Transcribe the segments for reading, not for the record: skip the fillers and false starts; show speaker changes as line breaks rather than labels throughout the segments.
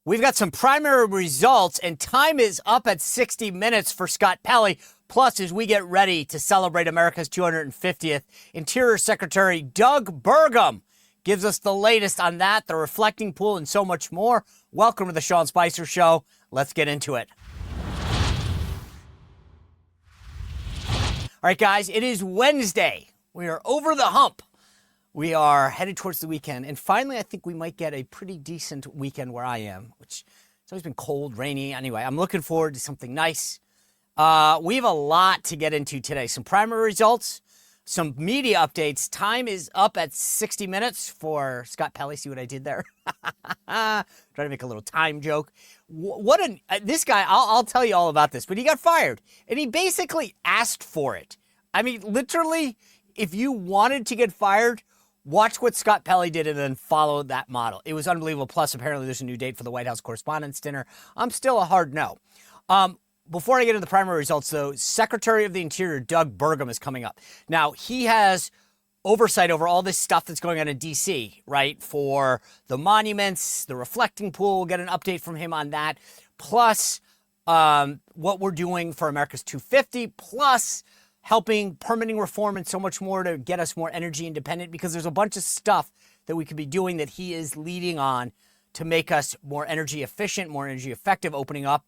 We've got some primary results, and time is up at 60 minutes for Scott Pelley. Plus, as we get ready to celebrate America's 250th, Interior Secretary Doug Burgum gives us the latest on that, the reflecting pool, and so much more. Welcome to the Sean Spicer Show. Let's get into it. All right, guys, it is Wednesday. We are over the hump. We are headed towards the weekend. And finally, I think we might get a pretty decent weekend where I am, which it's always been cold, rainy. Anyway, I'm looking forward to something nice. We have a lot to get into today. Some primary results, some media updates. Time is up at 60 minutes for Scott Pelley. See what I did there? Trying to make a little time joke. This guy, I'll tell you all about this, but he got fired. And he basically asked for it. I mean, literally, if you wanted to get fired, watch what Scott Pelley did and then follow that model. It was unbelievable. Plus, apparently, there's a new date for the White House Correspondents' Dinner. I'm still a hard no. Before I get into the primary results, though, Secretary of the Interior Doug Burgum is coming up. Now, he has oversight over all this stuff that's going on in D.C., right, for the monuments, the reflecting pool. We'll get an update from him on that. Plus, what we're doing for America's 250, plus helping permitting reform and so much more to get us more energy independent, because there's a bunch of stuff that we could be doing that he is leading on to make us more energy efficient, more energy effective, opening up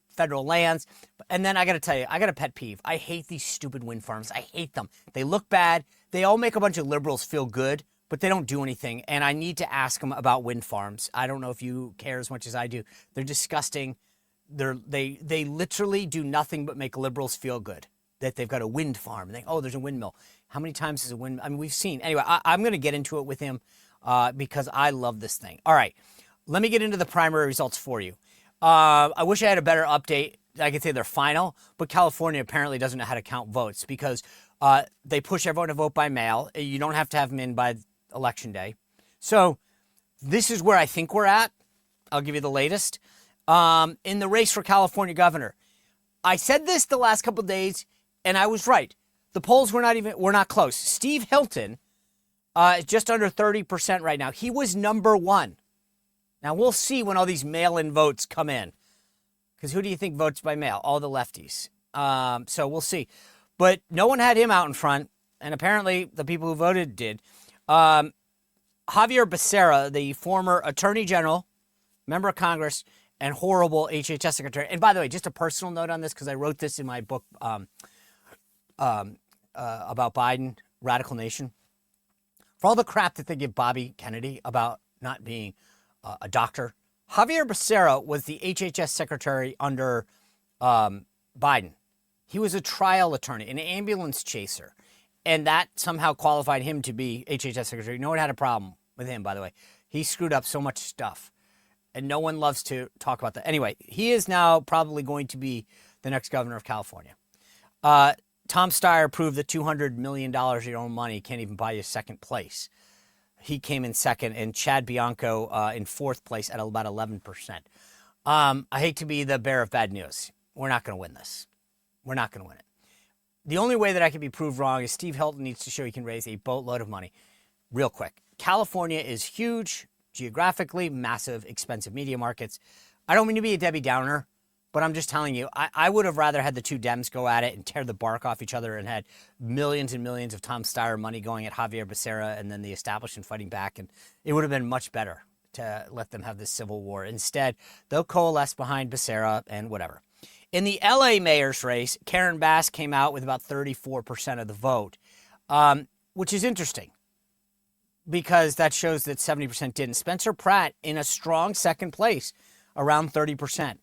federal lands. And then I got to tell you, I got a pet peeve. I hate these stupid wind farms. I hate them. They look bad. They all make a bunch of liberals feel good, but they don't do anything. And I need to ask them about wind farms. I don't know if you care as much as I do. They're disgusting. They literally do nothing but make liberals feel good that they've got a wind farm. And they, oh, there's a windmill. How many times is a wind? I mean, we've seen. Anyway, I'm going to get into it with him because I love this thing. All right, let me get into the primary results for you. I wish I had a better update. I could say they're final, but California apparently doesn't know how to count votes because they push everyone to vote by mail. You don't have to have them in by Election Day. So this is where I think we're at. I'll give you the latest. In the race for California governor, I said this the last couple of days, and I was right. The polls were not close. Steve Hilton is just under 30% right now. He was number one. Now, we'll see when all these mail-in votes come in. Because who do you think votes by mail? All the lefties. So we'll see. But no one had him out in front, and apparently the people who voted did. Javier Becerra, the former Attorney General, member of Congress, and horrible HHS Secretary. And by the way, just a personal note on this, because I wrote this in my book about Biden, Radical Nation. For all the crap that they give Bobby Kennedy about not being a doctor, Javier Becerra was the HHS secretary under Biden. He was a trial attorney, an ambulance chaser, and that somehow qualified him to be HHS secretary. No one had a problem with him, by the way. He screwed up so much stuff, and no one loves to talk about that. Anyway, he is now probably going to be the next governor of California. Tom Steyer proved that $200 million of your own money can't even buy you second place. He came in second, and Chad Bianco in fourth place at about 11%. I hate to be the bearer of bad news. We're not going to win this. We're not going to win it. The only way that I can be proved wrong is Steve Hilton needs to show he can raise a boatload of money real quick. California is huge, geographically, massive, expensive media markets. I don't mean to be a Debbie Downer, but I'm just telling you, I would have rather had the two Dems go at it and tear the bark off each other and had millions and millions of Tom Steyer money going at Javier Becerra and then the establishment fighting back. And it would have been much better to let them have this civil war. Instead, they'll coalesce behind Becerra and whatever. In the L.A. mayor's race, Karen Bass came out with about 34% of the vote, which is interesting because that shows that 70% didn't. Spencer Pratt in a strong second place, around 30%.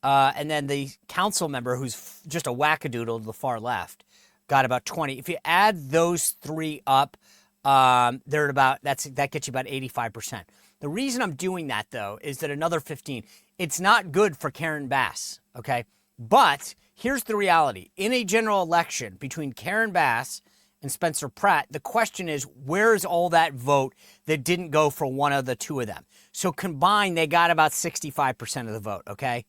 And then the council member, who's just a wackadoodle to the far left, got about 20. If you add those three up, they're about that gets you about 85%. The reason I'm doing that, though, is that another 15. It's not good for Karen Bass, okay? But here's the reality. In a general election between Karen Bass and Spencer Pratt, the question is, where is all that vote that didn't go for one of the two of them? So combined, they got about 65% of the vote, okay?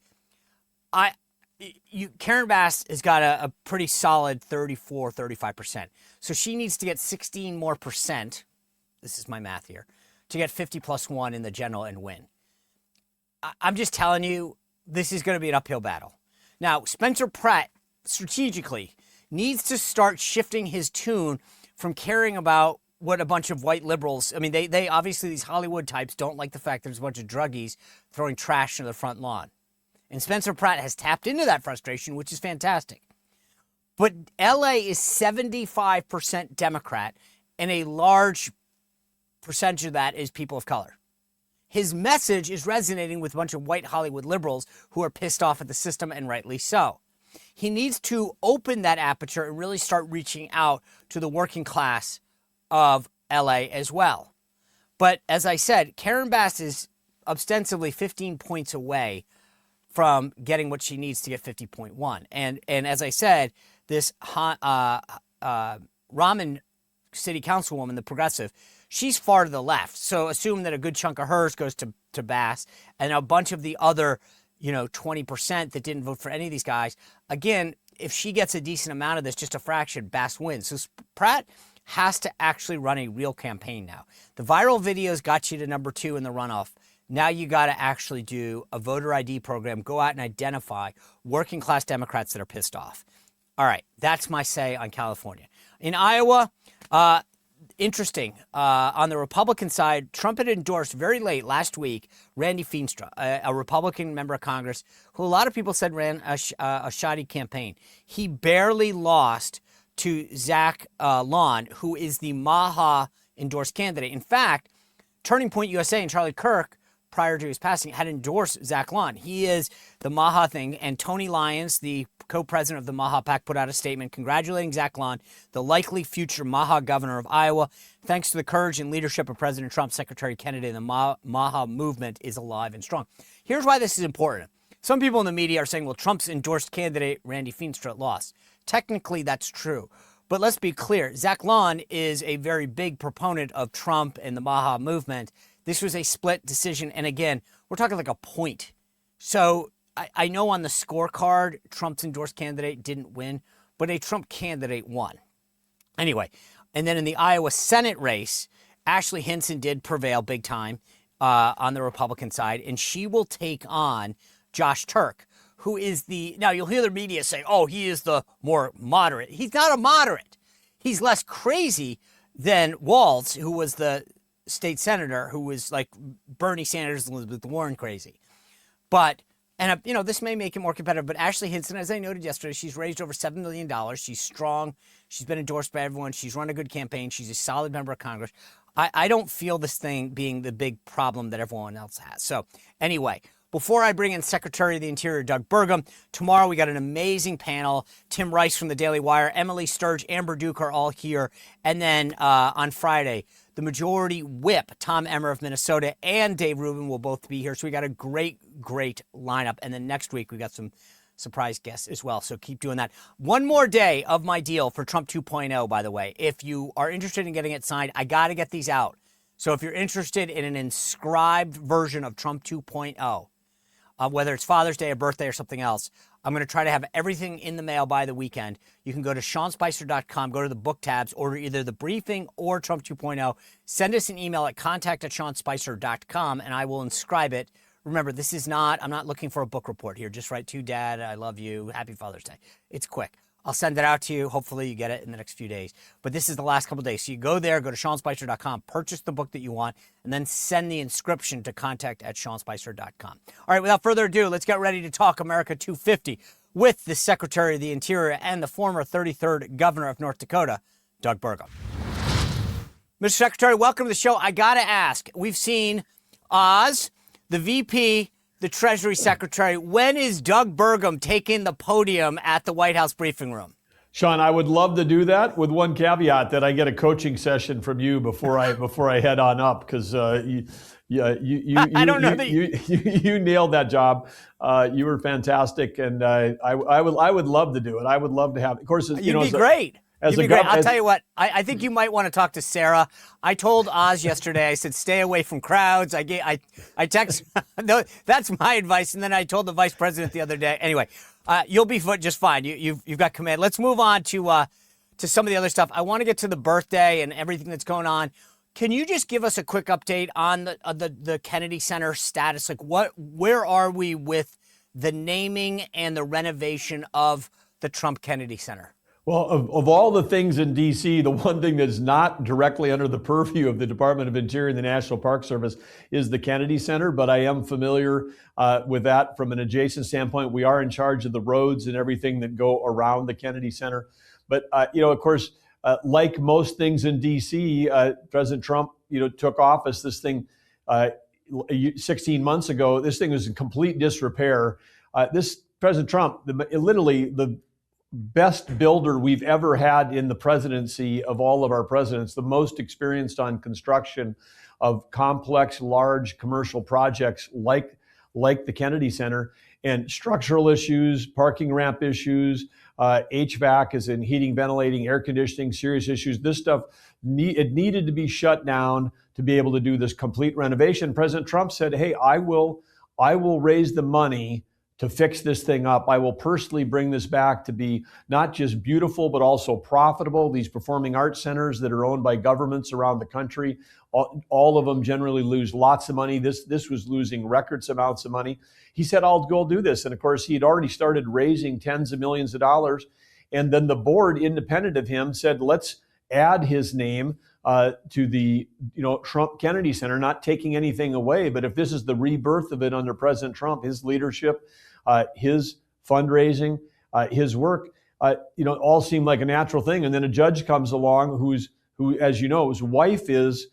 Karen Bass has got a pretty solid 34, 35%. So she needs to get 16 more percent. This is my math here. To get 50 plus 1 in the general and win. I'm just telling you, this is going to be an uphill battle. Now, Spencer Pratt, strategically, needs to start shifting his tune from caring about what a bunch of white liberals, I mean, they obviously, these Hollywood types don't like the fact there's a bunch of druggies throwing trash into the front lawn. And Spencer Pratt has tapped into that frustration, which is fantastic. But LA is 75% Democrat, and a large percentage of that is people of color. His message is resonating with a bunch of white Hollywood liberals who are pissed off at the system, and rightly so. He needs to open that aperture and really start reaching out to the working class of LA as well. But as I said, Karen Bass is ostensibly 15 points away from getting what she needs to get 50.1. And as I said, this Rahman city councilwoman, the progressive, she's far to the left. So assume that a good chunk of hers goes to Bass, and a bunch of the other, 20% that didn't vote for any of these guys. Again, if she gets a decent amount of this, just a fraction, Bass wins. So Pratt has to actually run a real campaign now. The viral videos got you to number 2 in the runoff. Now you got to actually do a voter ID program, go out and identify working class Democrats that are pissed off. All right, that's my say on California. In Iowa, interesting. On the Republican side, Trump had endorsed very late last week Randy Feenstra, a Republican member of Congress, who a lot of people said ran a shoddy campaign. He barely lost to Zach Lawn, who is the Maha endorsed candidate. In fact, Turning Point USA and Charlie Kirk, prior to his passing, had endorsed Zach Lawn. He is the Maha thing, and Tony Lyons, the co-president of the Maha PAC, put out a statement congratulating Zach Lawn, the likely future Maha governor of Iowa. Thanks to the courage and leadership of President Trump, Secretary Kennedy, the Maha movement is alive and strong. Here's why this is important. Some people in the media are saying, well, Trump's endorsed candidate, Randy Feenstra, lost. Technically, that's true. But let's be clear. Zach Lawn is a very big proponent of Trump and the Maha movement. This was a split decision. And again, we're talking like a point. So I know on the scorecard, Trump's endorsed candidate didn't win, but a Trump candidate won. Anyway, and then in the Iowa Senate race, Ashley Hinson did prevail big time on the Republican side, and she will take on Josh Turk, who is now you'll hear the media say, oh, he is the more moderate. He's not a moderate. He's less crazy than Walz, who was the state senator, who was like Bernie Sanders and Elizabeth Warren crazy. But, and this may make it more competitive, but Ashley Hinson, as I noted yesterday, she's raised over $7 million. She's strong. She's been endorsed by everyone. She's run a good campaign. She's a solid member of Congress. I don't feel this thing being the big problem that everyone else has. So anyway, before I bring in Secretary of the Interior Doug Burgum, tomorrow we got an amazing panel. Tim Rice from the Daily Wire, Emily Sturge, Amber Duke are all here. And then on Friday, the Majority Whip, Tom Emmer of Minnesota, and Dave Rubin will both be here. So we got a great lineup. And then next week we got some surprise guests as well. So keep doing that. One more day of my deal for Trump 2.0, by the way. If you are interested in getting it signed, I got to get these out. So if you're interested in an inscribed version of Trump 2.0, whether it's Father's Day or birthday or something else, I'm going to try to have everything in the mail by the weekend. You can go to SeanSpicer.com, go to the book tabs, order either the briefing or Trump 2.0. Send us an email at contact@SeanSpicer.com, and I will inscribe it. Remember, I'm not looking for a book report here. Just write to Dad, I love you, Happy Father's Day. It's quick. I'll send it out to you. Hopefully you get it in the next few days. But this is the last couple of days. So you go there, go to SeanSpicer.com, purchase the book that you want, and then send the inscription to contact@SeanSpicer.com. All right, without further ado, let's get ready to talk America 250 with the Secretary of the Interior and the former 33rd Governor of North Dakota, Doug Burgum. Mr. Secretary, welcome to the show. I got to ask, we've seen Oz, the VP, the Treasury Secretary. When is Doug Burgum taking the podium at the White House briefing room?
Sean, I would love to do that with one caveat that I get a coaching session from you before I head on up, because you nailed that job. You were fantastic, and I would love to do it. I would love to have. Of course,
you'd be great. I'll tell you what, I think you might want to talk to Sarah. I told Oz yesterday, I said, stay away from crowds. I text, no, that's my advice. And then I told the vice president the other day. Anyway, you'll be just fine. You've got command. Let's move on to some of the other stuff. I want to get to the birthday and everything that's going on. Can you just give us a quick update on the Kennedy Center status? Like, where are we with the naming and the renovation of the Trump Kennedy Center?
Well, of all the things in D.C., the one thing that's not directly under the purview of the Department of Interior and the National Park Service is the Kennedy Center, but I am familiar with that from an adjacent standpoint. We are in charge of the roads and everything that go around the Kennedy Center. But, of course, like most things in D.C., President Trump, took office. This thing 16 months ago, this thing was in complete disrepair. This President Trump, literally the best builder we've ever had in the presidency of all of our presidents, the most experienced on construction of complex, large commercial projects like the Kennedy Center, and structural issues, parking ramp issues, HVAC as in heating, ventilating, air conditioning, serious issues. This stuff, it needed to be shut down to be able to do this complete renovation. President Trump said, hey, I will raise the money to fix this thing up. I will personally bring this back to be not just beautiful, but also profitable. These performing arts centers that are owned by governments around the country, all of them generally lose lots of money. This was losing records amounts of money. He said, I'll go do this. And of course, he had already started raising tens of millions of dollars. And then the board, independent of him, said, let's add his name to the Trump Kennedy Center, not taking anything away. But if this is the rebirth of it under President Trump, his leadership, his fundraising, his work, all seemed like a natural thing. And then a judge comes along who, as you know, his wife is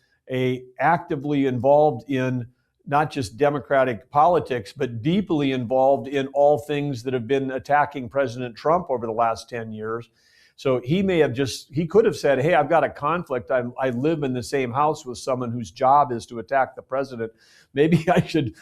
actively involved in not just Democratic politics, but deeply involved in all things that have been attacking President Trump over the last 10 years. So he could have said, hey, I've got a conflict. I live in the same house with someone whose job is to attack the president. Maybe I should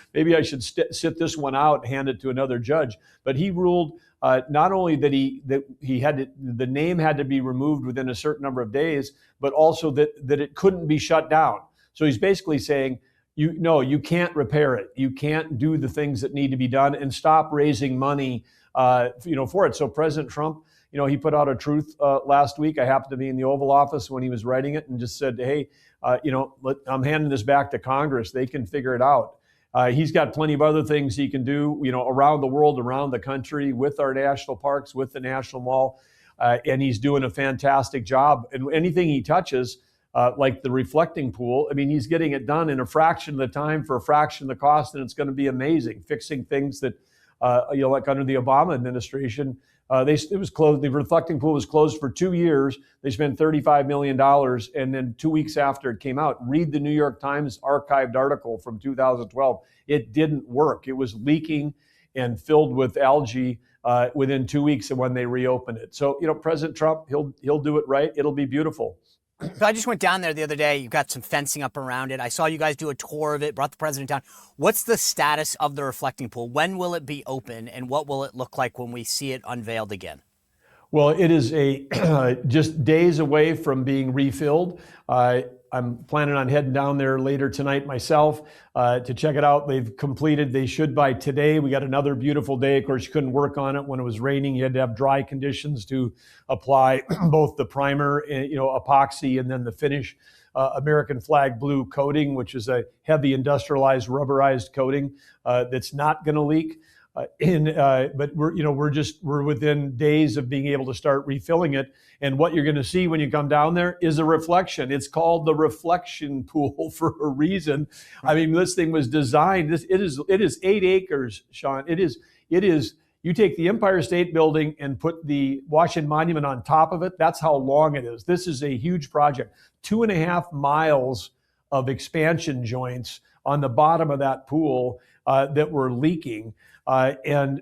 sit this one out and hand it to another judge. But he ruled not only that the name had to be removed within a certain number of days, but also that it couldn't be shut down. So he's basically saying, you can't repair it. You can't do the things that need to be done, and stop raising money for it. So President Trump, he put out a truth last week. I happened to be in the Oval Office when he was writing it, and just said, hey, I'm handing this back to Congress. They can figure it out. He's got plenty of other things he can do, around the world, around the country, with our national parks, with the National Mall. And he's doing a fantastic job. And anything he touches, like the reflecting pool, he's getting it done in a fraction of the time for a fraction of the cost, and it's going to be amazing. Fixing things that, like under the Obama administration, it was closed. The reflecting pool was closed for 2 years. They spent $35 million. And then 2 weeks after it came out, read the New York Times archived article from 2012. It didn't work. It was leaking and filled with algae within 2 weeks of when they reopened it. So, President Trump, he'll do it right. It'll be beautiful.
So I just went down there the other day. You've got some fencing up around it. I saw you guys do a tour of it, brought the president down. What's the status of the reflecting pool? When will it be open, and what will it look like when we see it unveiled again?
Well, it is just days away from being refilled. I'm planning on heading down there later tonight myself to check it out. They should by today. We got another beautiful day. Of course, you couldn't work on it when it was raining. You had to have dry conditions to apply both the primer, epoxy, and then the finish American flag blue coating, which is a heavy industrialized rubberized coating that's not going to leak. But we're within days of being able to start refilling it. And what you're going to see when you come down there is a reflection. It's called the reflection pool for a reason. This thing was designed. It is 8 acres, Sean. It is. You take the Empire State Building and put the Washington Monument on top of it. That's how long it is. This is a huge project. 2.5 miles of expansion joints on the bottom of that pool that were leaking. And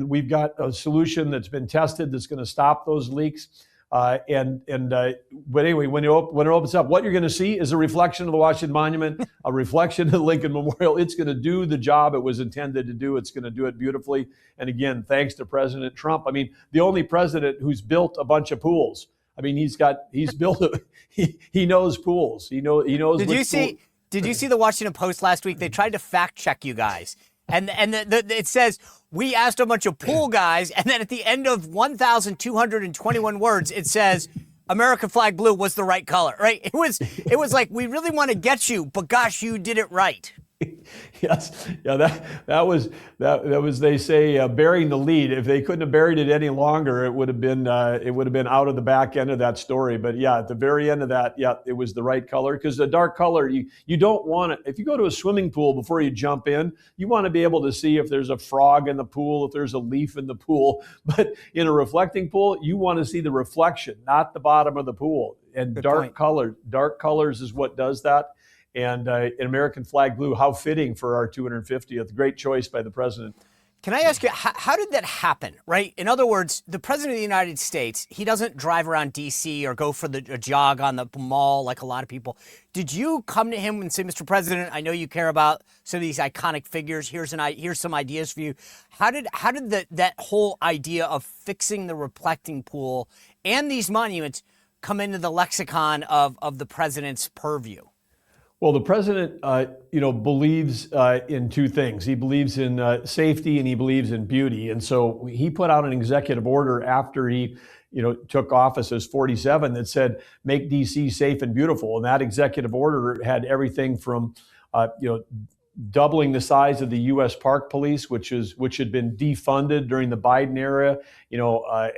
we've got a solution that's been tested that's going to stop those leaks. But anyway, when it opens up, what you're going to see is a reflection of the Washington Monument, a reflection of the Lincoln Memorial. It's going to do the job it was intended to do. It's going to do it beautifully. And again, thanks to President Trump. The only president who's built a bunch of pools. He's built he knows pools. He knows. Did
you see the Washington Post last week? They tried to fact check you guys. And it says, we asked a bunch of pool guys, and then at the end of 1,221 words, it says, American flag blue was the right color, right? It was like, we really want to get you, but gosh, you did it right.
Yes, yeah, that was they say burying the lead. If they couldn't have buried it any longer, it would have been out of the back end of that story. But yeah, at the very end of that, yeah, it was the right color, because the dark color, you don't want it. If you go to a swimming pool before you jump in, you want to be able to see if there's a frog in the pool, if there's a leaf in the pool. But in a reflecting pool, you want to see the reflection, not the bottom of the pool. And
Good
dark
point.
dark colors is what does that. And an American flag blue, how fitting for our 250th. Great choice by the president.
Can I ask you, how did that happen, right? In other words, the president of the United States, he doesn't drive around D.C. or go for a jog on the mall like a lot of people. Did you come to him and say, Mr. President, I know you care about some of these iconic figures. Here's some ideas for you. How did that whole idea of fixing the reflecting pool and these monuments come into the lexicon of the president's purview?
Well, the president, believes in two things. He believes in safety and he believes in beauty. And so he put out an executive order after he, took office as 47 that said, make DC safe and beautiful. And that executive order had everything from, doubling the size of the U.S. Park Police, which had been defunded during the Biden era,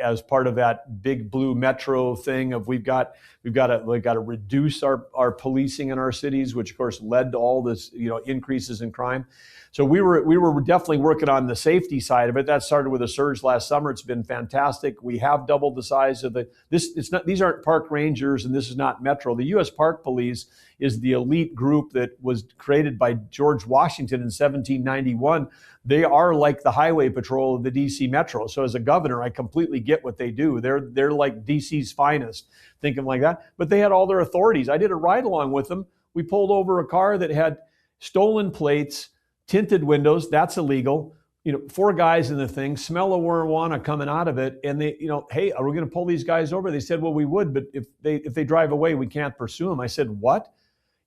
as part of that big blue metro thing of we've got to reduce our policing in our cities, which of course led to all this increases in crime. So we were definitely working on the safety side of it. That started with a surge last summer. It's been fantastic. We have doubled the size of these aren't park rangers, and this is not Metro. The U.S. Park Police is the elite group that was created by George Washington in 1791. They are like the highway patrol of the DC Metro. So as a governor, I completely get what they do. They're like DC's finest, thinking like that. But they had all their authorities. I did a ride along with them. We pulled over a car that had stolen plates, tinted windows. That's illegal. 4 guys in the thing, smell of marijuana coming out of it. And they, hey, are we going to pull these guys over? They said, well, we would, but if they drive away, we can't pursue them. I said, what?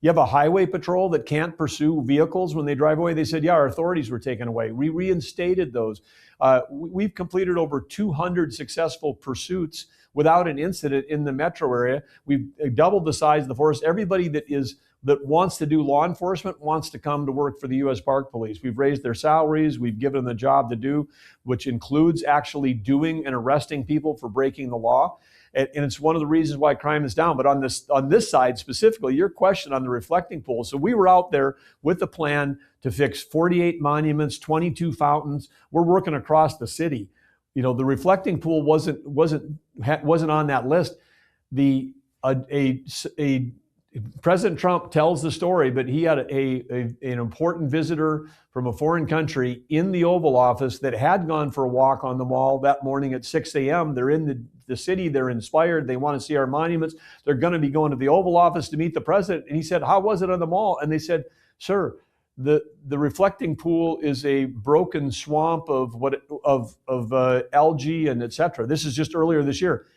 You have a highway patrol that can't pursue vehicles when they drive away? They said, yeah, our authorities were taken away. We reinstated those. We've completed over 200 successful pursuits without an incident in the metro area. We've doubled the size of the force. Everybody that wants to do law enforcement wants to come to work for the U.S. Park Police. We've raised their salaries. We've given them the job to do, which includes actually doing and arresting people for breaking the law. And it's one of the reasons why crime is down. But on this side specifically, your question on the reflecting pool. So we were out there with the plan to fix 48 monuments, 22 fountains. We're working across the city. The reflecting pool wasn't on that list. President Trump tells the story, but he had an important visitor from a foreign country in the Oval Office that had gone for a walk on the Mall that morning at 6 a.m. They're in the city. They're inspired. They want to see our monuments. They're going to be going to the Oval Office to meet the president. And he said, how was it on the Mall? And they said, sir, the reflecting pool is a broken swamp of algae and et cetera. This is just earlier this year.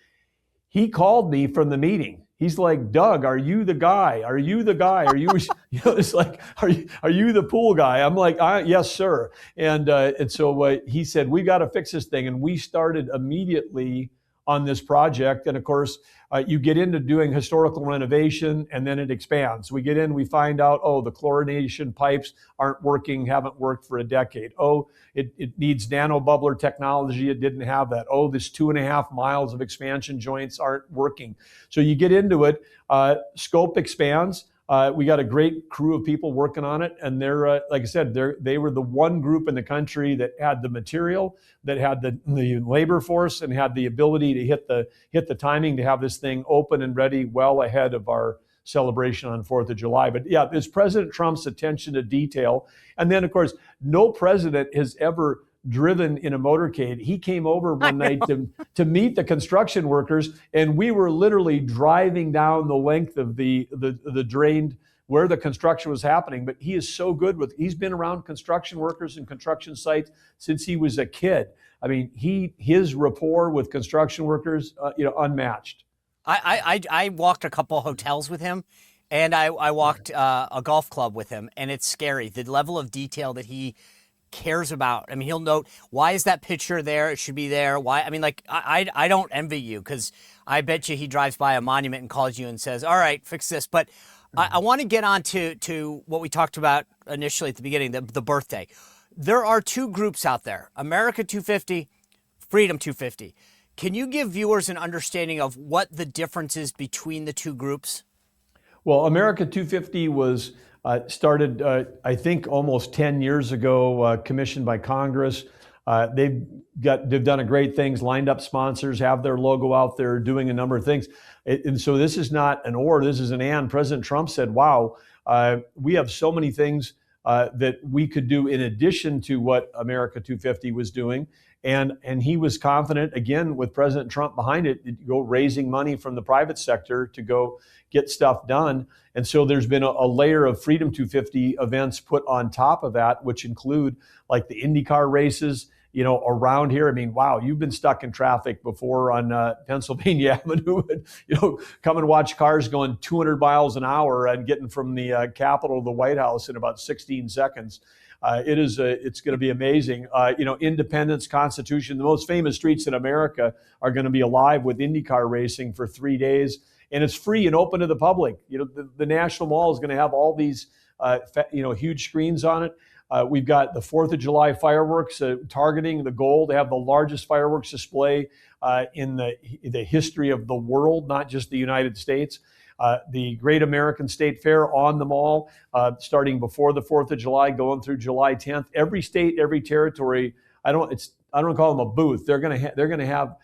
He called me from the meeting. He's like, Doug, are you the guy? Are you the guy? Are you, it's like, are you the pool guy? I'm like, yes, sir. And so he said, we got to fix this thing. And we started immediately on this project. And of course, you get into doing historical renovation and then it expands. We get in, we find out, the chlorination pipes aren't working, haven't worked for a decade. It needs nano bubbler technology. It didn't have that. this 2.5 miles of expansion joints aren't working. So you get into it, scope expands. We got a great crew of people working on it. And they're, like I said, they were the one group in the country that had the material, that had the labor force, and had the ability to hit the timing to have this thing open and ready well ahead of our celebration on 4th of July. But yeah, it's President Trump's attention to detail. And then, of course, no president has ever driven in a motorcade. He came over one night to meet the construction workers, and we were literally driving down the length of the drained where the construction was happening. But he is so good he's been around construction workers and construction sites since he was a kid. I mean, his rapport with construction workers, unmatched.
I walked a couple hotels with him, and I walked a golf club with him, and it's scary. The level of detail that he cares about. I mean, he'll note, why is that picture there? It should be there. Why? I mean, like, I don't envy you, because I bet you he drives by a monument and calls you and says, all right, fix this. But I want to get on to what we talked about initially at the beginning, the birthday. There are two groups out there, America 250, Freedom 250. Can you give viewers an understanding of what the difference is between the two groups?
Well, America 250 was started, I think, almost 10 years ago, commissioned by Congress. They've done a great things, lined up sponsors, have their logo out there, doing a number of things. And so this is not an or, this is an and. President Trump said, wow, we have so many things that we could do in addition to what America 250 was doing. And he was confident, again, with President Trump behind it, to go raising money from the private sector to go get stuff done. And so there's been a layer of Freedom 250 events put on top of that, which include like the IndyCar races, around here. I mean, wow, you've been stuck in traffic before on Pennsylvania Avenue, and, come and watch cars going 200 miles an hour and getting from the Capitol to the White House in about 16 seconds. It's going to be amazing. Independence, Constitution, the most famous streets in America are going to be alive with IndyCar racing for 3 days. And it's free and open to the public. The National Mall is going to have all these, huge screens on it. We've got the 4th of July fireworks targeting the goal to have the largest fireworks display in the history of the world, not just the United States. The Great American State Fair on the mall, starting before the 4th of July, going through July 10th. Every state, every territory. I don't call them a booth. They're going to have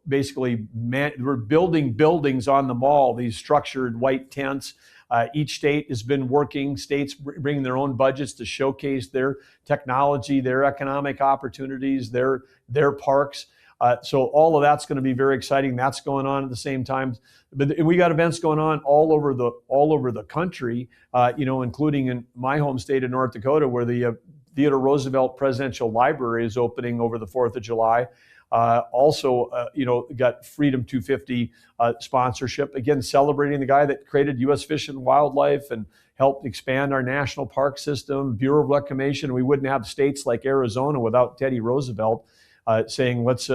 we're building buildings on the mall. These structured white tents. Each state has been working. States bringing their own budgets to showcase their technology, their economic opportunities, their parks. So all of that's going to be very exciting. That's going on at the same time. But we got events going on all over the country, including in my home state of North Dakota, where the Theodore Roosevelt Presidential Library is opening over the 4th of July. Got Freedom 250 sponsorship, again, celebrating the guy that created U.S. Fish and Wildlife and helped expand our national park system, Bureau of Reclamation. We wouldn't have states like Arizona without Teddy Roosevelt saying, let's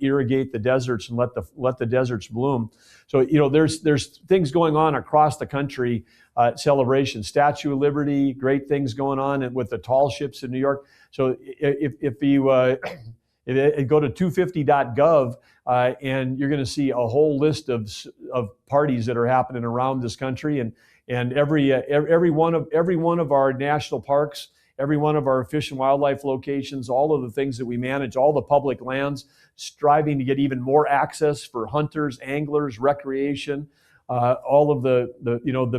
irrigate the deserts and let the deserts bloom. So, there's things going on across the country, celebration, Statue of Liberty, great things going on with the tall ships in New York. So if you go to 250.gov, and you're going to see a whole list of parties that are happening around this country, and every one of our national parks, every one of our fish and wildlife locations, all of the things that we manage, all the public lands, striving to get even more access for hunters, anglers, recreation, all of the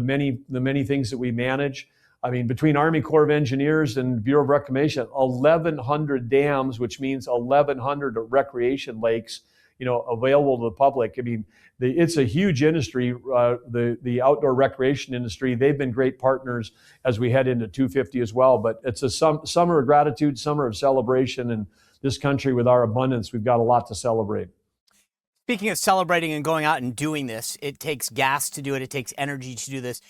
many things that we manage. I mean, between Army Corps of Engineers and Bureau of Reclamation, 1,100 dams, which means 1,100 recreation lakes, available to the public. I mean, it's a huge industry, the outdoor recreation industry. They've been great partners as we head into 250 as well. But it's a summer of gratitude, summer of celebration. And this country, with our abundance, we've got a lot to celebrate.
Speaking of celebrating and going out and doing this, it takes gas to do it. It takes energy to do this.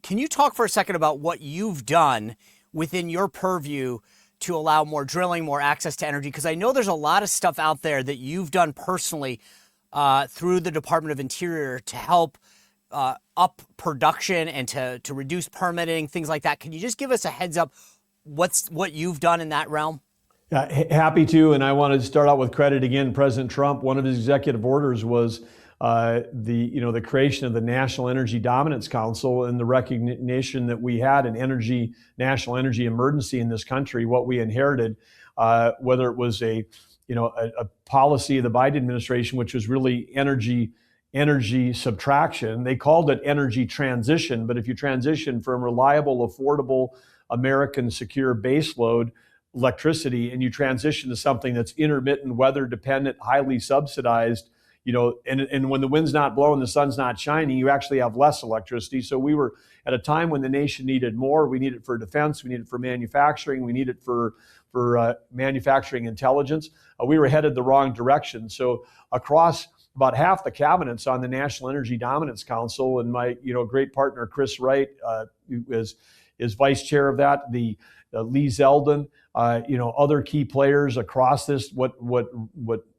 Can you talk for a second about what you've done within your purview to allow more drilling, more access to energy? Because I know there's a lot of stuff out there that you've done personally through the Department of Interior to help up production and to reduce permitting, things like that. Can you just give us a heads up what you've done in that realm?
Happy to, and I want to start out with credit again. President Trump, one of his executive orders was the creation of the National Energy Dominance Council, and the recognition that we had an national energy emergency in this country. What we inherited, whether it was a policy of the Biden administration, which was really energy subtraction. They called it energy transition, but if you transition from reliable, affordable, American secure baseload electricity, and you transition to something that's intermittent, weather dependent, highly subsidized, and when the wind's not blowing, the sun's not shining, you actually have less electricity. So we were at a time when the nation needed more. We need it for defense. We need it for manufacturing. We need it for manufacturing intelligence. We were headed the wrong direction. So across about half the cabinets on the National Energy Dominance Council, and my great partner Chris Wright is vice chair of that. Lee Zeldin, other key players across this, what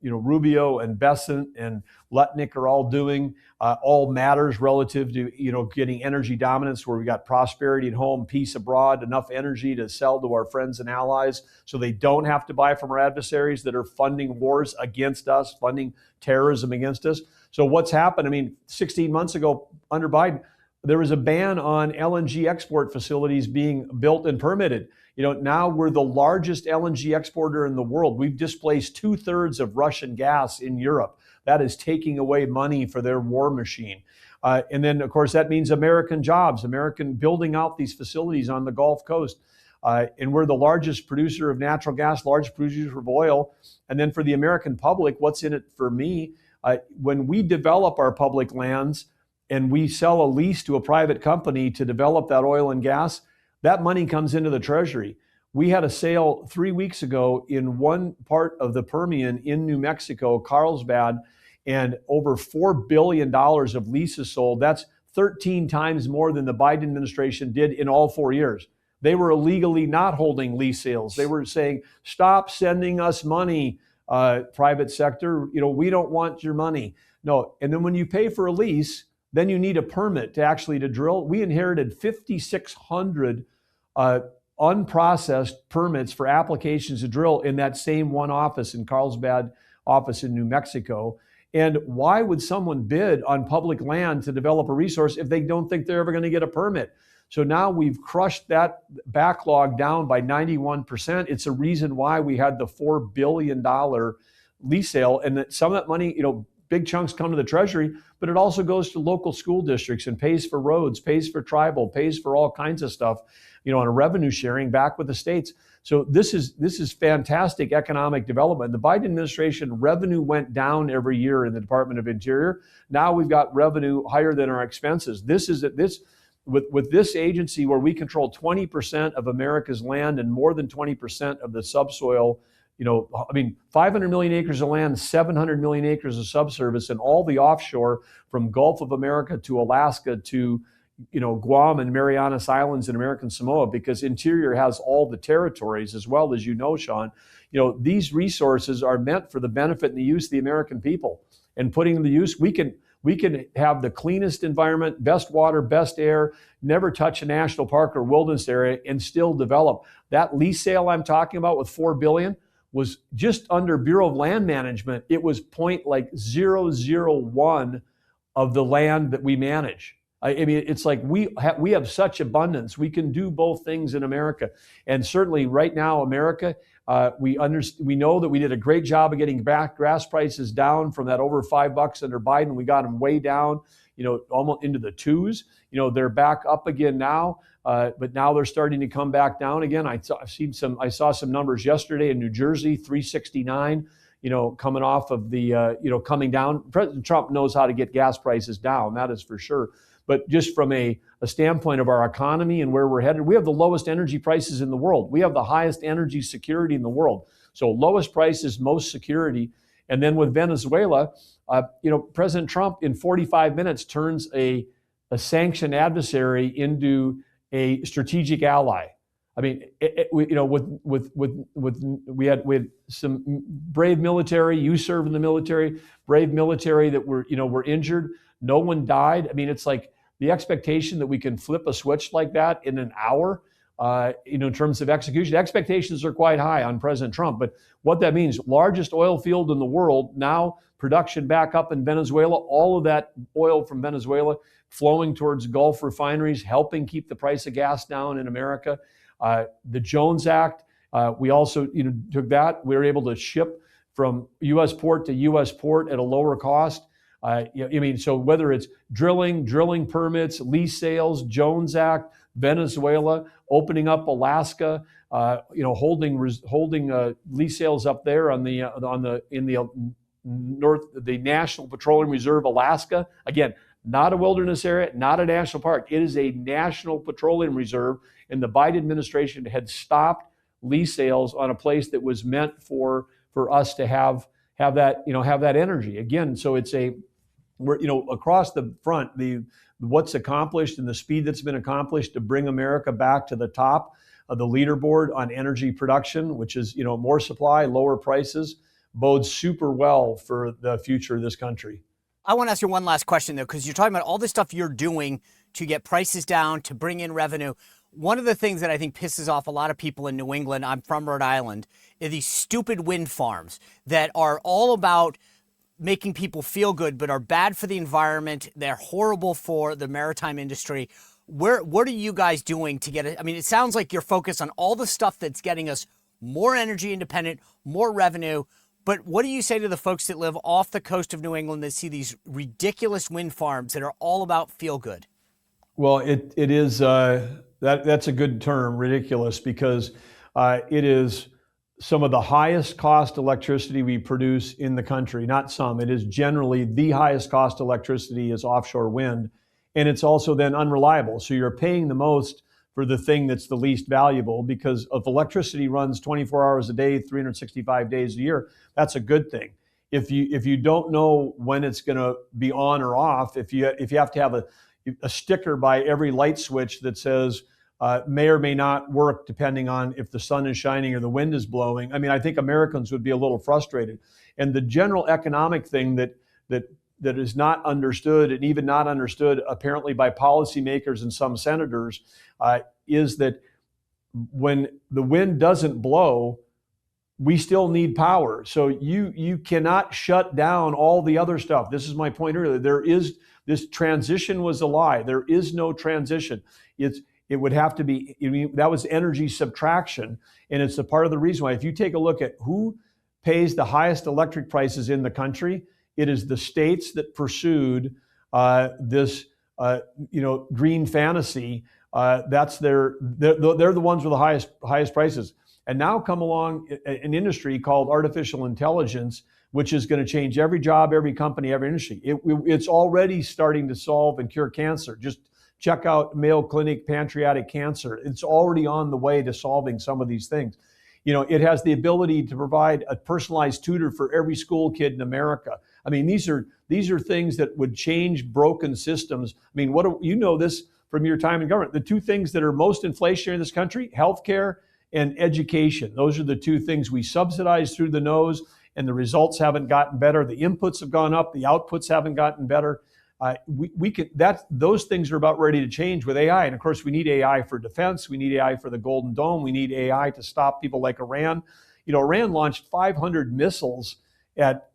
Rubio and Bessent and Lutnick are all doing, all matters relative to, getting energy dominance, where we got prosperity at home, peace abroad, enough energy to sell to our friends and allies so they don't have to buy from our adversaries that are funding wars against us, funding terrorism against us. So what's happened? 16 months ago under Biden, there was a ban on LNG export facilities being built and permitted. Now we're the largest LNG exporter in the world. We've displaced 2/3 of Russian gas in Europe. That is taking away money for their war machine. And then, of course, that means American jobs, American building out these facilities on the Gulf Coast. And we're the largest producer of natural gas, largest producer of oil. And then for the American public, what's in it for me? When we develop our public lands and we sell a lease to a private company to develop that oil and gas, that money comes into the Treasury. We had a sale 3 weeks ago in one part of the Permian in New Mexico, Carlsbad, and over $4 billion of leases sold. That's 13 times more than the Biden administration did in all 4 years. They were illegally not holding lease sales. They were saying, stop sending us money, private sector. We don't want your money. No. And then when you pay for a lease, then you need a permit to drill. We inherited 5,600 unprocessed permits for applications to drill in that same one office in Carlsbad office in New Mexico. And why would someone bid on public land to develop a resource if they don't think they're ever going to get a permit? So now we've crushed that backlog down by 91%. It's a reason why we had the $4 billion lease sale, and that some of that money, big chunks come to the Treasury, but it also goes to local school districts and pays for roads, pays for tribal, pays for all kinds of stuff, on a revenue sharing back with the states. So this is fantastic economic development. The Biden administration, revenue went down every year in the Department of Interior. Now we've got revenue higher than our expenses. With this agency, where we control 20% of America's land and more than 20% of the subsoil, 500 million acres of land, 700 million acres of subsurface, and all the offshore from Gulf of America to Alaska to, Guam and Marianas Islands and American Samoa, because Interior has all the territories as well, as Sean. These resources are meant for the benefit and the use of the American people. And putting them to use, we can have the cleanest environment, best water, best air, never touch a national park or wilderness area, and still develop. That lease sale I'm talking about with $4 billion was just under Bureau of Land Management. It was 0.001 of the land that we manage. It's like we have such abundance. We can do both things in America. And certainly right now, America, we know that we did a great job of getting back gas prices down from that over $5 under Biden. We got them way down, almost into the twos. They're back up again now, but now they're starting to come back down again. I saw some numbers yesterday in New Jersey, 369. Coming off of the, coming down. President Trump knows how to get gas prices down. That is for sure. But just from a standpoint of our economy and where we're headed, we have the lowest energy prices in the world. We have the highest energy security in the world. So lowest prices, most security. And then with Venezuela, President Trump in 45 minutes turns a sanctioned adversary into a strategic ally. We had some brave military. You served in the military, brave military that were injured. No one died. It's like the expectation that we can flip a switch like that in an hour, in terms of execution. Expectations are quite high on President Trump. But what that means, largest oil field in the world, now production back up in Venezuela, all of that oil from Venezuela flowing towards Gulf refineries, helping keep the price of gas down in America. The Jones Act, we also took that. We were able to ship from U.S. port to U.S. port at a lower cost. So whether it's drilling permits, lease sales, Jones Act, Venezuela, opening up Alaska, holding lease sales up there in the north, the National Petroleum Reserve, Alaska. Again, not a wilderness area, not a national park. It is a National Petroleum Reserve, and the Biden administration had stopped lease sales on a place that was meant for us to have that energy. Again, so we're across the front, what's accomplished and the speed that's been accomplished to bring America back to the top. the leaderboard on energy production, which is, more supply, lower prices, bodes super well for the future of this country.
I want to ask you one last question, though, because you're talking about all the stuff you're doing to get prices down, to bring in revenue. One of the things that I think pisses off a lot of people in New England, I'm from Rhode Island, are these stupid wind farms that are all about making people feel good, but are bad for the environment. They're horrible for the maritime industry. What are you guys doing to get it? I mean, it sounds like you're focused on all the stuff that's getting us more energy independent, more revenue. But what do you say to the folks that live off the coast of New England that see these ridiculous wind farms that are all about feel good?
Well, it is that's a good term, ridiculous, because it is some of the highest cost electricity we produce in the country. Not some, it is generally the highest cost electricity is offshore wind, and it's also then unreliable. So you're paying the most for the thing that's the least valuable, because if electricity runs 24 hours a day, 365 days a year, that's a good thing. If you don't know when it's going to be on or off, if you have to have a sticker by every light switch that says may or may not work depending on if the sun is shining or the wind is blowing, I mean, I think Americans would be a little frustrated. And the general economic thing that is not understood, and even not understood apparently by policymakers and some senators, is that when the wind doesn't blow, we still need power. So you cannot shut down all the other stuff. This is my point earlier. This transition was a lie. There is no transition. It would have to be, that was energy subtraction. And it's a part of the reason why, if you take a look at who pays the highest electric prices in the country, it is the states that pursued this green fantasy. They're the ones with the highest prices. And now come along an industry called artificial intelligence, which is going to change every job, every company, every industry. It's already starting to solve and cure cancer. Just check out Mayo Clinic pancreatic cancer. It's already on the way to solving some of these things. It has the ability to provide a personalized tutor for every school kid in America. I mean, these are things that would change broken systems. I mean, this from your time in government. The two things that are most inflationary in this country: healthcare and education. Those are the two things we subsidize through the nose, and the results haven't gotten better. The inputs have gone up, the outputs haven't gotten better. Those things are about ready to change with AI. And of course, we need AI for defense. We need AI for the Golden Dome. We need AI to stop people like Iran. Iran launched 500 missiles at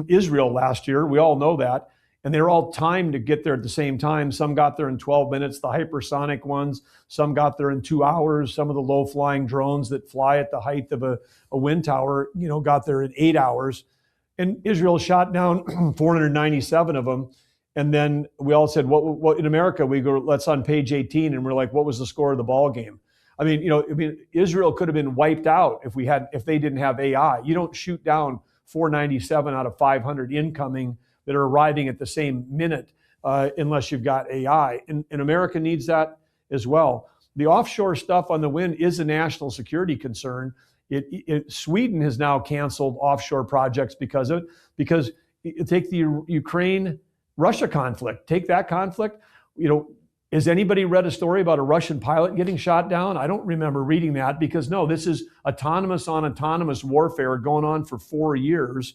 Israel last year. We all know that. And they're all timed to get there at the same time. Some got there in 12 minutes, the hypersonic ones. Some got there in 2 hours. Some of the low-flying drones that fly at the height of a wind tower, got there in 8 hours. And Israel shot down 497 of them. And then we all said, what in America, we go, let's on page 18, and we're like, what was the score of the ball game? I mean, Israel could have been wiped out if they didn't have AI. You don't shoot down 497 out of 500 incoming that are arriving at the same minute unless you've got AI. And America needs that as well. The offshore stuff on the wind is a national security concern. Sweden has now canceled offshore projects because of it. Because take the Ukraine-Russia conflict. Take that conflict. Has anybody read a story about a Russian pilot getting shot down? I don't remember reading that, because no, this is autonomous on autonomous warfare going on for 4 years.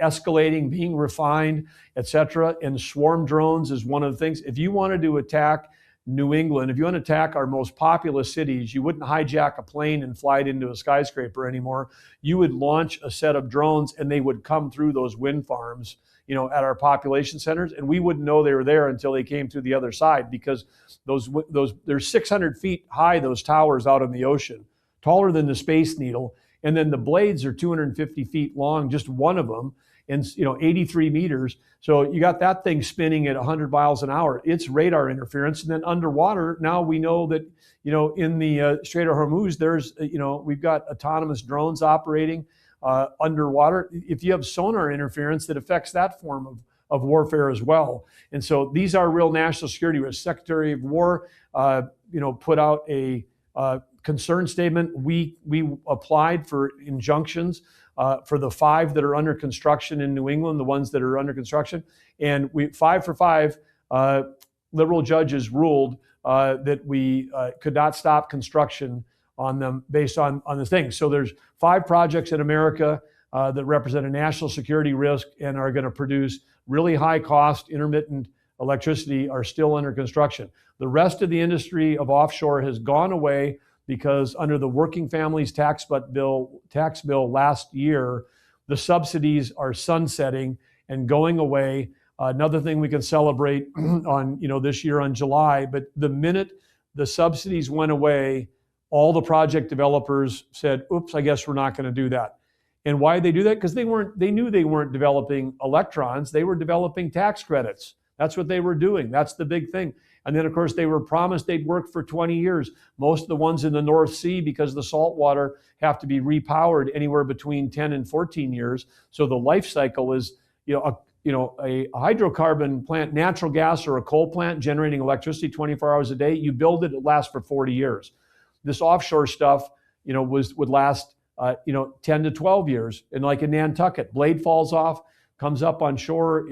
Escalating, being refined, etc. And swarm drones is one of the things. If you wanted to attack New England, if you want to attack our most populous cities, you wouldn't hijack a plane and fly it into a skyscraper anymore. You would launch a set of drones, and they would come through those wind farms, at our population centers, and we wouldn't know they were there until they came through the other side, because they're 600 feet high, those towers out in the ocean, taller than the Space Needle. And then the blades are 250 feet long, just one of them, and 83 meters. So you got that thing spinning at 100 miles an hour. It's radar interference. And then underwater, now we know that in the Strait of Hormuz, there's we've got autonomous drones operating underwater. If you have sonar interference, that affects that form of warfare as well. And so these are real national security risks. Secretary of War, put out a concern statement. We applied for injunctions for the 5 that are under construction in New England, the ones that are under construction, and 5 for 5 liberal judges ruled that we could not stop construction on them based on this thing. So there's 5 projects in America that represent a national security risk and are going to produce really high cost intermittent electricity are still under construction. The rest of the industry of offshore has gone away because under the Working Families Tax Bill last year, the subsidies are sunsetting and going away. Another thing we can celebrate on this year on July, but the minute the subsidies went away, all the project developers said, "Oops, I guess we're not going to do that." And why did they do that? Because they knew they weren't developing electrons, they were developing tax credits. That's what they were doing. That's the big thing. And then, of course, they were promised they'd work for 20 years. Most of the ones in the North Sea, because the salt water have to be repowered anywhere between 10 and 14 years. So the life cycle is, a hydrocarbon plant, natural gas or a coal plant generating electricity 24 hours a day. You build it, it lasts for 40 years. This offshore stuff, would last, 10 to 12 years. And like in Nantucket, blade falls off, comes up on shore.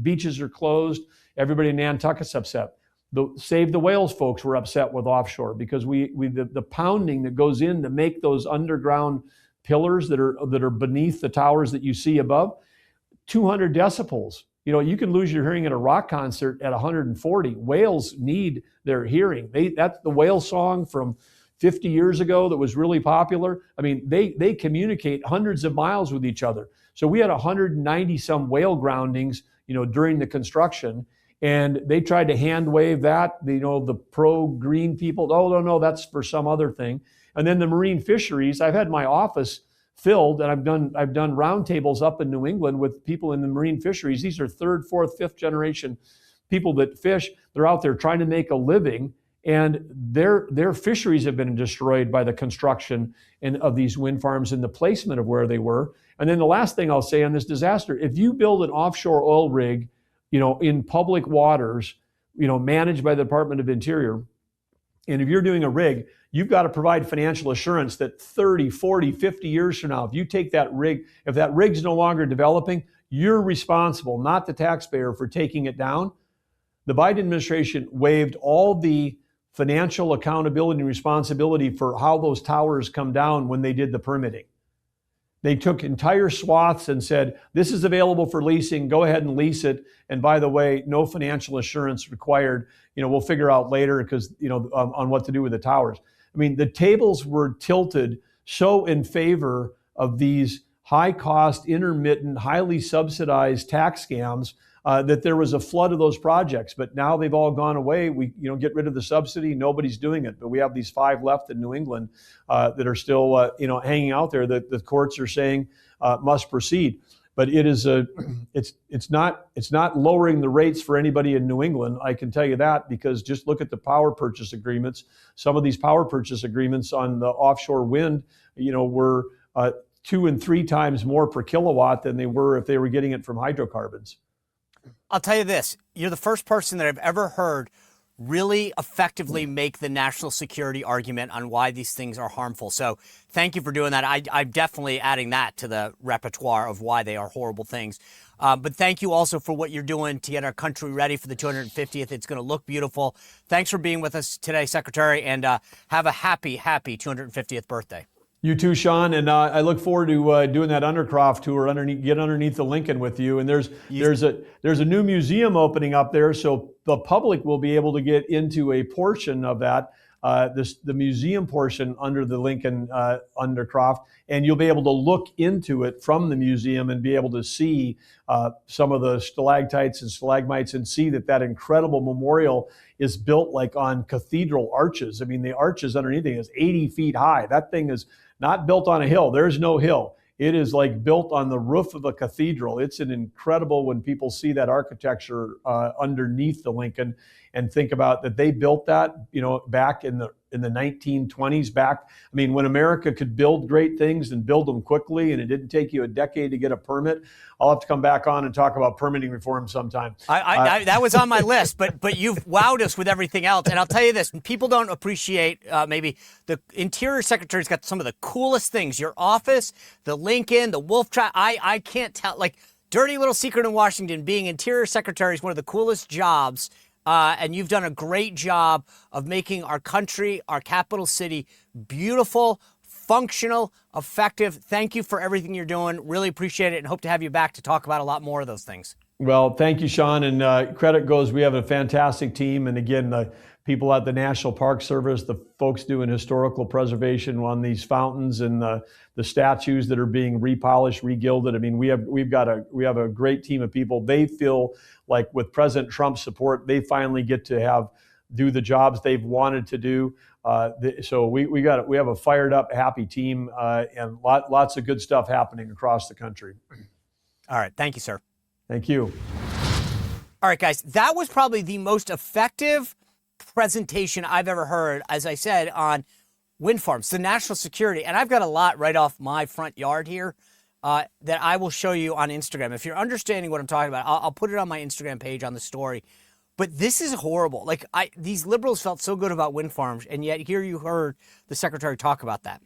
Beaches are closed. Everybody in Nantucket's upset. The Save the Whales folks were upset with offshore because the pounding that goes in to make those underground pillars that are beneath the towers that you see above, 200 decibels. You can lose your hearing at a rock concert at 140. Whales need their hearing. That's the whale song from 50 years ago that was really popular. I mean, they communicate hundreds of miles with each other. So we had 190 some whale groundings, during the construction, and they tried to hand wave that. The pro-green people, oh no, that's for some other thing. And then the marine fisheries, I've had my office filled, and I've done roundtables up in New England with people in the marine fisheries. These are 3rd, 4th, 5th generation people that fish. They're out there trying to make a living, and their fisheries have been destroyed by the construction of these wind farms and the placement of where they were. And then the last thing I'll say on this disaster, if you build an offshore oil rig, in public waters, managed by the Department of Interior, and if you're doing a rig, you've got to provide financial assurance that 30, 40, 50 years from now, if you take that rig, if that rig's no longer developing, you're responsible, not the taxpayer, for taking it down. The Biden administration waived all the financial accountability and responsibility for how those towers come down when they did the permitting. They took entire swaths and said, this is available for leasing, go ahead and lease it. And by the way, no financial assurance required. We'll figure out later because, on what to do with the towers. I mean, the tables were tilted so in favor of these high cost, intermittent, highly subsidized tax scams that there was a flood of those projects. But now they've all gone away. We get rid of the subsidy. Nobody's doing it. But we have these 5 left in New England that are still hanging out there that the courts are saying must proceed. But it is it's not lowering the rates for anybody in New England. I can tell you that because just look at the power purchase agreements. Some of these power purchase agreements on the offshore wind, were 2 and 3 times more per kilowatt than they were if they were getting it from hydrocarbons.
I'll tell you this, you're the first person that I've ever heard really effectively make the national security argument on why these things are harmful. So thank you for doing that. I'm definitely adding that to the repertoire of why they are horrible things. But thank you also for what you're doing to get our country ready for the 250th. It's going to look beautiful. Thanks for being with us today, Secretary, and have a happy 250th birthday.
You too, Sean, and I look forward to doing that Undercroft tour. Get underneath the Lincoln with you. And there's a new museum opening up there, so the public will be able to get into a portion of that, the museum portion under the Lincoln Undercroft, and you'll be able to look into it from the museum and be able to see some of the stalactites and stalagmites and see that incredible memorial is built like on cathedral arches. I mean, the arches underneath it is 80 feet high. That thing is not built on a hill. There's no hill. It is like built on the roof of a cathedral. It's an incredible when people see that architecture underneath the Lincoln and think about that they built that, back in the 1920s. I mean, when America could build great things and build them quickly, and it didn't take you a decade to get a permit. I'll have to come back on and talk about permitting reform sometime.
That was on my list, but you've wowed us with everything else. And I'll tell you this, people don't appreciate maybe the Interior Secretary's got some of the coolest things. Your office, the Lincoln, the Wolf Trap. I can't tell, like, dirty little secret in Washington, being Interior Secretary is one of the coolest jobs And you've done a great job of making our country, our capital city, beautiful, functional, effective. Thank you for everything you're doing. Really appreciate it and hope to have you back to talk about a lot more of those things.
Well, thank you, Sean. And credit goes, we have a fantastic team. And again, the people at the National Park Service, the folks doing historical preservation on these fountains and the statues that are being repolished, regilded. I mean, we have a great team of people. They feel like with President Trump's support, they finally get to do the jobs they've wanted to do. So we have a fired up, happy team and lots of good stuff happening across the country.
All right. Thank you, sir.
Thank you.
All right, guys, that was probably the most effective presentation I've ever heard, as I said, on wind farms, the national security. And I've got a lot right off my front yard here that I will show you on Instagram. If you're understanding what I'm talking about, I'll put it on my Instagram page on the story. But this is horrible. Like, these liberals felt so good about wind farms, and yet here you heard the secretary talk about that.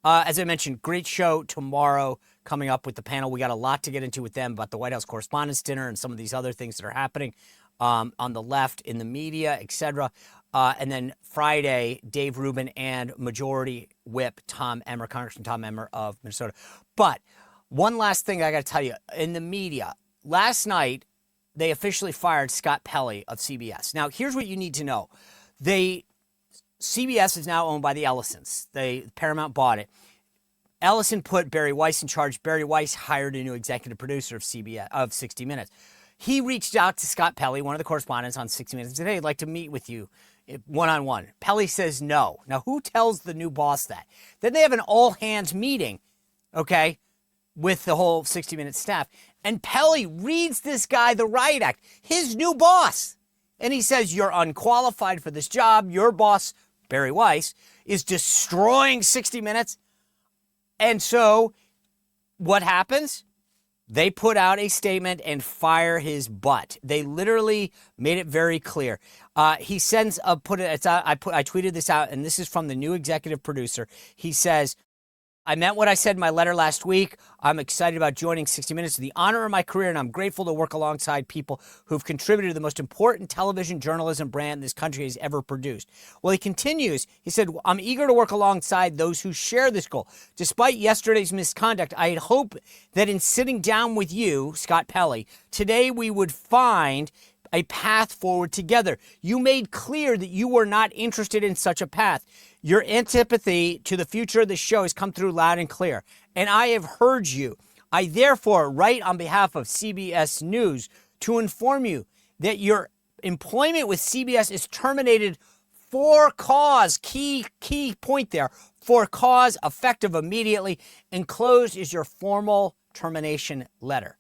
As I mentioned, great show tomorrow coming up with the panel. We got a lot to get into with them about the White House Correspondents' Dinner and some of these other things that are happening on the left, in the media, etc. And then Friday, Dave Rubin and Majority Whip Congressman Tom Emmer of Minnesota. But one last thing I got to tell you. In the media, last night, they officially fired Scott Pelley of CBS. Now, here's what you need to know. CBS is now owned by the Ellisons. Paramount bought it. Ellison put Barry Weiss in charge. Barry Weiss hired a new executive producer of 60 Minutes. He reached out to Scott Pelley, one of the correspondents on 60 Minutes, and said, hey, I'd like to meet with you one-on-one. Pelley says no. Now, who tells the new boss that? Then they have an all-hands meeting, okay, with the whole 60 Minutes staff. And Pelley reads this guy the riot act, his new boss. And he says, you're unqualified for this job. Your boss, Barry Weiss, is destroying 60 Minutes. And so what happens? They put out a statement and fire his butt. They literally made it very clear. He sends I tweeted this out, and this is from the new executive producer. He says, I meant what I said in my letter last week. I'm excited about joining 60 Minutes. It's the honor of my career, and I'm grateful to work alongside people who've contributed to the most important television journalism brand this country has ever produced. Well, he continues. He said, I'm eager to work alongside those who share this goal. Despite yesterday's misconduct, I had hoped that in sitting down with you, Scott Pelley, today we would find a path forward together. You made clear that you were not interested in such a path. Your antipathy to the future of the show has come through loud and clear, and I have heard you. I therefore write on behalf of CBS News to inform you that your employment with CBS is terminated for cause. Key point there. For cause, effective immediately. Enclosed is your formal termination letter.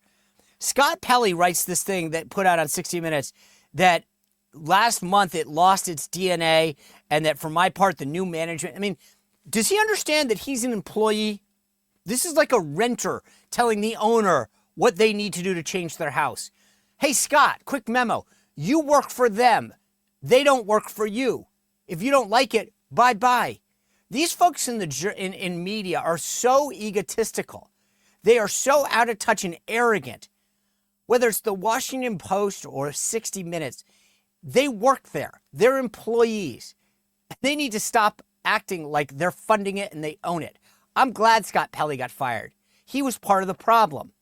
Scott Pelley writes this thing that put out on 60 Minutes that last month it lost its DNA, and that for my part, the new management, I mean, does he understand that he's an employee? This is like a renter telling the owner what they need to do to change their house. Hey, Scott, quick memo. You work for them. They don't work for you. If you don't like it, bye-bye. These folks in media are so egotistical. They are so out of touch and arrogant. Whether it's the Washington Post or 60 Minutes, they work there. They're employees. They need to stop acting like they're funding it and they own it. I'm glad Scott Pelley got fired. He was part of the problem.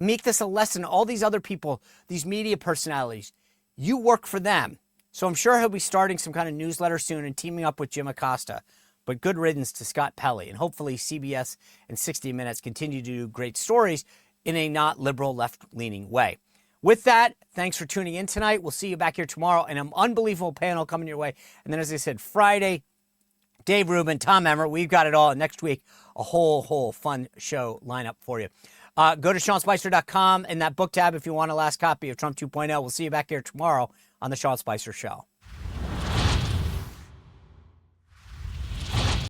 Make this a lesson. All these other people, these media personalities, you work for them. So I'm sure he'll be starting some kind of newsletter soon and teaming up with Jim Acosta. But good riddance to Scott Pelley. And hopefully CBS and 60 Minutes continue to do great stories in a not liberal, left-leaning way. With that, thanks for tuning in tonight. We'll see you back here tomorrow, and an unbelievable panel coming your way. And then, as I said, Friday, Dave Rubin, Tom Emmer, we've got it all. And next week, a whole fun show lineup for you. Go to SeanSpicer.com in that book tab if you want a last copy of Trump 2.0. We'll see you back here tomorrow on The Sean Spicer Show.